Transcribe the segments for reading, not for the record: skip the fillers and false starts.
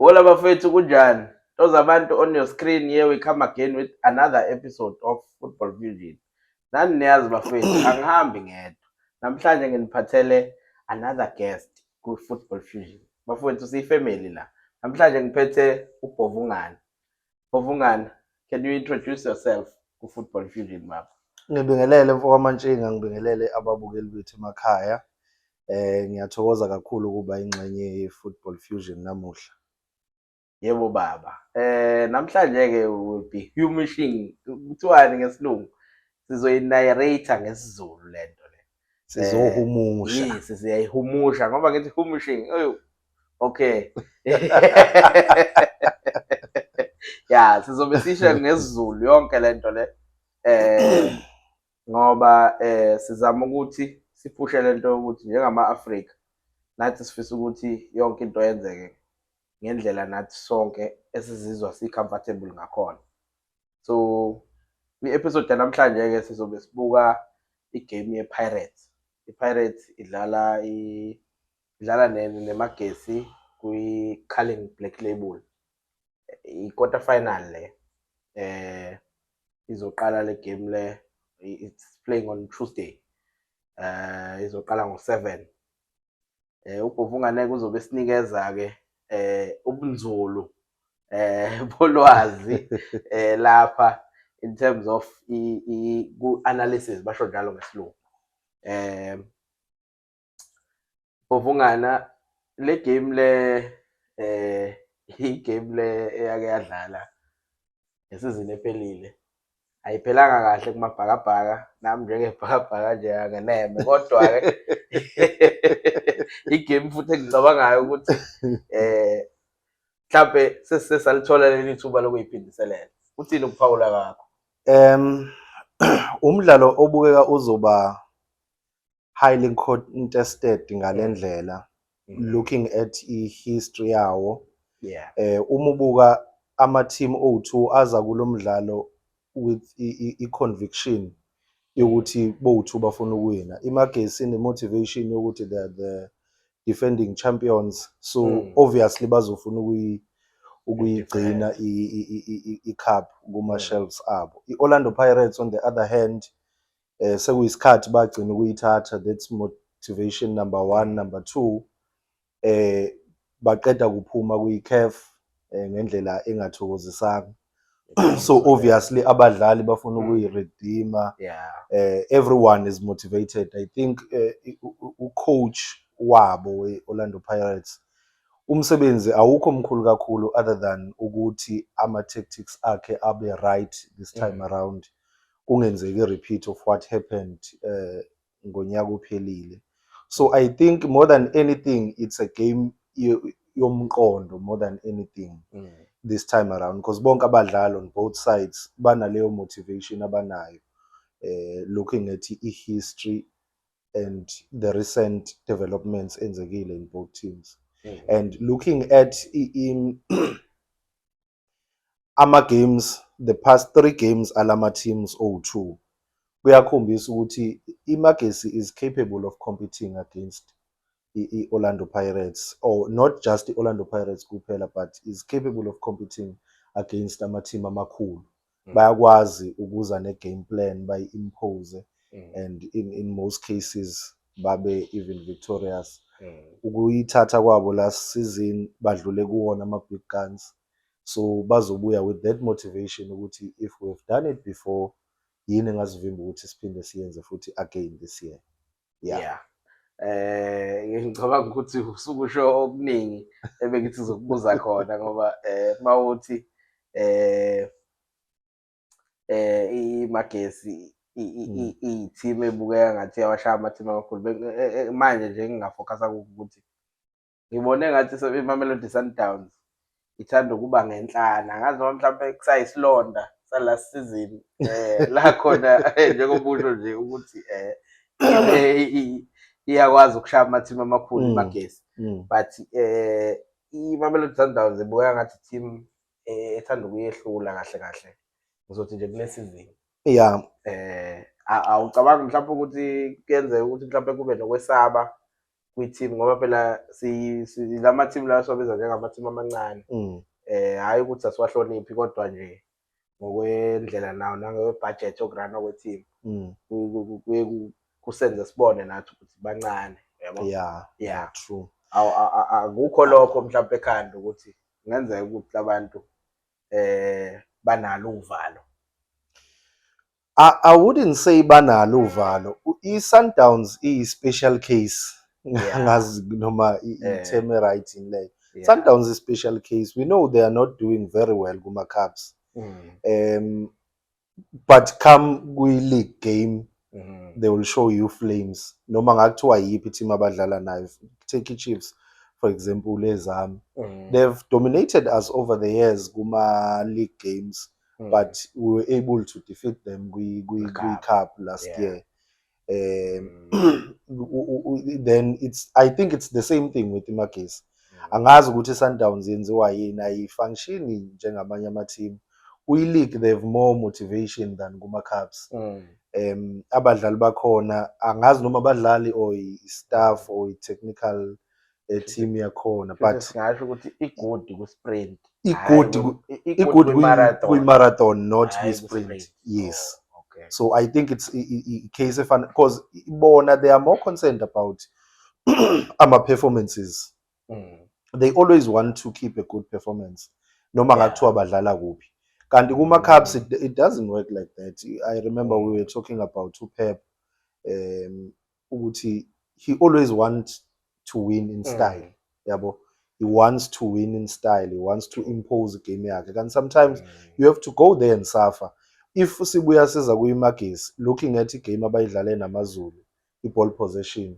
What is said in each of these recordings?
Hola bafethu kunjani? Those abantu on your screen here we come again with another episode of Football Fusion. Nani niyazi bafethu angihambi ngedwa. Namhlanje nginiphathele another guest ku Football Fusion. Bafethu siyifamily la. Namhlanje ngiphethe uBovungana. Bovungana, can you introduce yourself ku Football Fusion baba? Ngibingelele mfokaMantshinga, ngibingelele ababukeli bethu emakhaya. Ngiyathokoza kakhulu ukuba ingxenye ye-Football Fusion namuhla. Yebo baba. Namhlanje ke will be humishing. Kuthiwani ngesilungu? Sizoyi-narrate ngesiZulu lento le. Sizohumusha. Yes, siyayihumusha ngoba ngithi humishing. Okay. Yeah, sizobe sisho ngesiZulu yonke lento le. Ngoba sizama ukuthi siphushe lento ukuthi njengama-Afrika nathi sifisa ukuthi yonke into yenzeke ngendlela nathi sonke esizizwa si-comfortable ngakhona. So i-episode yanamhlanje-ke sizobe sibuka igame ye-Pirates. I-Pirates idlala nemagesi kwi-Carling Black Label. I-quarter final le. Izoqala le game le. It's playing on Tuesday. Izoqala ngo-7. uBovungane uzobe sinikeza-ke ubunzulu bolwazi lapha in terms of ku-analysis basho njalo ngesilungu. Bovungana le game le i-game le eyake yadlala ngesizini ephelile ayiphelanga kahle kumabhakabhaka nami njengebhakabhaka nje angeneme kodwa-ke igame futhi engicabangayo ukuthi mhlampe sesalithola leli thuba lokuyiphindiselela. Uthini ukuphawula kwakho? Umdlalo obukeka uzoba highly contested ngale ndlela, looking at i-history yawo. Yeah. Uma ubuka ama-team o-2 aza kulo mdlalo with i-conviction yokuthi bo-2 bafuna ukuwina. Imagesi ine-motivation yokuthi they are the defending champions, so obviously bazofuna ukuyigcina i-cup kuma-shelves abo. I-Orlando Pirates on the other hand, sekuyisikhathi bagcina ukuyithatha, that's motivation number 1. Number 2, baqeda kuphuma kwi-CAF ngendlela engathokozisanga. So obviously abadlali bafuna ukuyiredeema. Everyone is motivated. I think u-coach wabo we-Orlando Pirates umsebenzi awukho mkhulu kakhulu other than ukuthi ama-tactics akhe abe right this time around, kungenzeki repeat of what happened ngonyaka ophelile. So I think more than anything it's a game yomqondo more than anything this time around, because bonke abadlali on both sides banaleyo motivation abanayo, looking at i-history and the recent developments enzekile in both teams. And looking at ama-games, the past 3 games alama teams o-2 kuyakhombisa ukuthi imagesi is capable of competing against i-Orlando Pirates, or not just i-Orlando Pirates kuphela, but is capable of competing against ama-team amakhulu. Bayakwazi ukuza ne-game plan bayi-impose, and in most cases babe even victorious. Ukuyithatha kwabo last season badlule kuwona ama-big guns, so bazobuya with that motivation ukuthi if we've done it before, yini engazivimba ukuthi siphinde siyenze futhi again this year. Yeah. Ngicabanga ukuthi usukusho okuningi ebengithi zokubuza khona ngoba mawuthi imagesi i-team ebukeka ngathi yawashaya ama-team amakhulu. Manje nje ngingafocus ukuthi ngibone ngathi iMamelodi Sundowns ithanda ukuba ngenhlana, ngazi noma mhlawumbe kusayisilonda salast season la khona njengoba usho nje ukuthi iyakwazi ukushaya ama-team amakhulu imagesi, but iMamelodi Sundowns ibukeka ngathi team ethanda ukuyehlula kahle kahle ngizothi nje kule season. Yeah. Awucabangi mhlawumbe ukuthi kuyenzeka ukuthi mhlawumbe kube nokwesaba kwi-team ngoba phela lama team lawa siwabiza njengama-team amancane. Hhayi ukuthi asiwahloniphi kodwa nje ngokwendlela nawo nangokwebhajethi yokurana kwe-team kuye kusenze sibone nathi ukuthi bancane, yabo. Yeah, true. Akukho lokho mhlawumbe ekhanda ukuthi kungenzeka ukuthi abantu banalo uvalo. I wouldn't say banalo uvalo. I-Sundowns iyi-special case. Angazi noma i-term right in le. Sundowns is special case. We know they are not doing very well kuma-Cubs. But come kwi-league game, they will show you flames. Noma ngathiwa yiphi i-team abadlala nayo. Take Chiefs, for example, lezami. They've dominated us over the years kuma-league games, but we were able to defeat them kwi-cup last year. Then I think it's the same thing with Imakis. Angazi ukuthi Sundowns yenziwa yini, ayifunctioni njengamanye ama-team. Kwi-league they have more motivation than kuma-Cubs. Abadlali bakhona angazi noma abadlali or i-staff or i-technical team yakhona, but singasho ukuthi igudi ku-sprint, igudi kwi-marathon, not kwi-sprint. Yes. So I think it's a case of fun because they are more concerned about our performances. They always want to keep a good performance. Noma ngathiwa badlala kuphi. Kanti kuma-Cubs it doesn't work like that. I remember we were talking about Pep. He always wants to win in style. Yabo. He wants to win in style. He wants to impose the game yakhe. And sometimes you have to go there and suffer. If sibuya siza kwi-Magis, looking at igame abayidlale namaZulu, i-ball possession,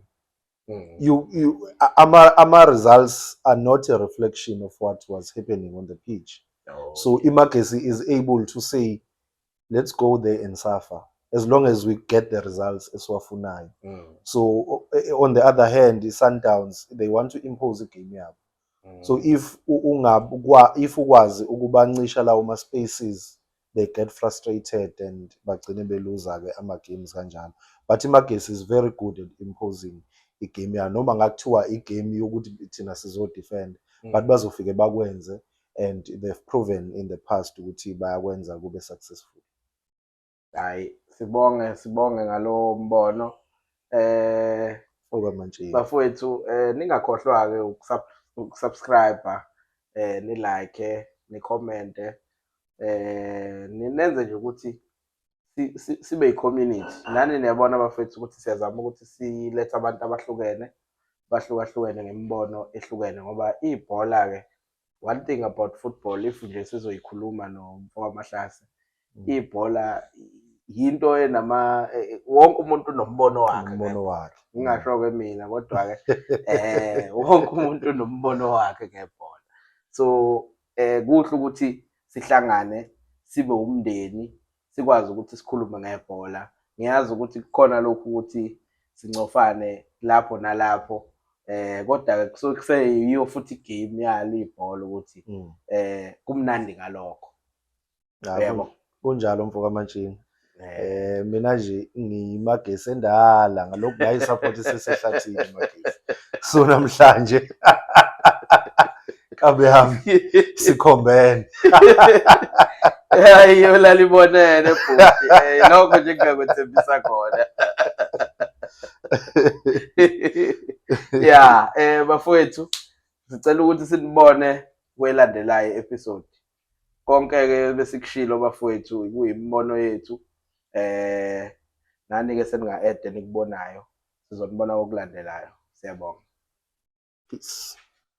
ama results are not a reflection of what was happening on the pitch. So Imakesi is able to say, let's go there and suffer as long as we get the results esiwafunayo. So on the other hand, the Sundowns, they want to impose a game yabo. So if ukwazi ukubancisha lawo ma spaces, they get frustrated and bagcine beluza ke ama games kanjalo. But Imakesi is very good at imposing a game ya noma ngathiwa i game yokuthi thina sizo defend, but bazofike bakwenze. And they've proven in the past ukuthi bayakwenza kube successful. Hayi, sibonge ngalo mbono. Okwamanje. Bafowethu, ningakhohlwa ke ukusubscribe, ni like, ni comment, nenze nje ukuthi sibe i-community. Nani niyabona bafowethu ukuthi siyazama ukuthi silethe abantu bahlukahlukene ngemibono ehlukene ngoba ibhola ke, one thing about football, if nje sizoyikhuluma noMfoko Mahlase, ibhola yinto enama wonke umuntu unombono wakhe. Ngingasho ke mina kodwa ke wonke umuntu unombono wakhe ngebhola. So kuhle ukuthi sihlangane sibe umndeni sikwazi ukuthi sikhulume ngebhola. Ngiyazi ukuthi kukhona lokhu ukuthi sincofane lapho nalapho. Kodwa kusuke kuseyiyo futhi igame yalo ibhola ukuthi kumnandi ngalokho. Yebo, kunjalo Mfoko Mantshini. Mina nje ngiMagesi endala ngalokho ngayisupport sesehlathini Magesi. So namhlanje kabe yami sikhombene. Hayi yolalibonene futhi lokho nje ngingakwethembisa khona. Bafowethu, sicela ukuthi sinibone kwelandelayo episode. Konke ke besikushilo bafowethu kuyimibono yethu. Nani ke seninga-add nikubonayo. Sizonibona okulandelayo. Siyabonga. Peace.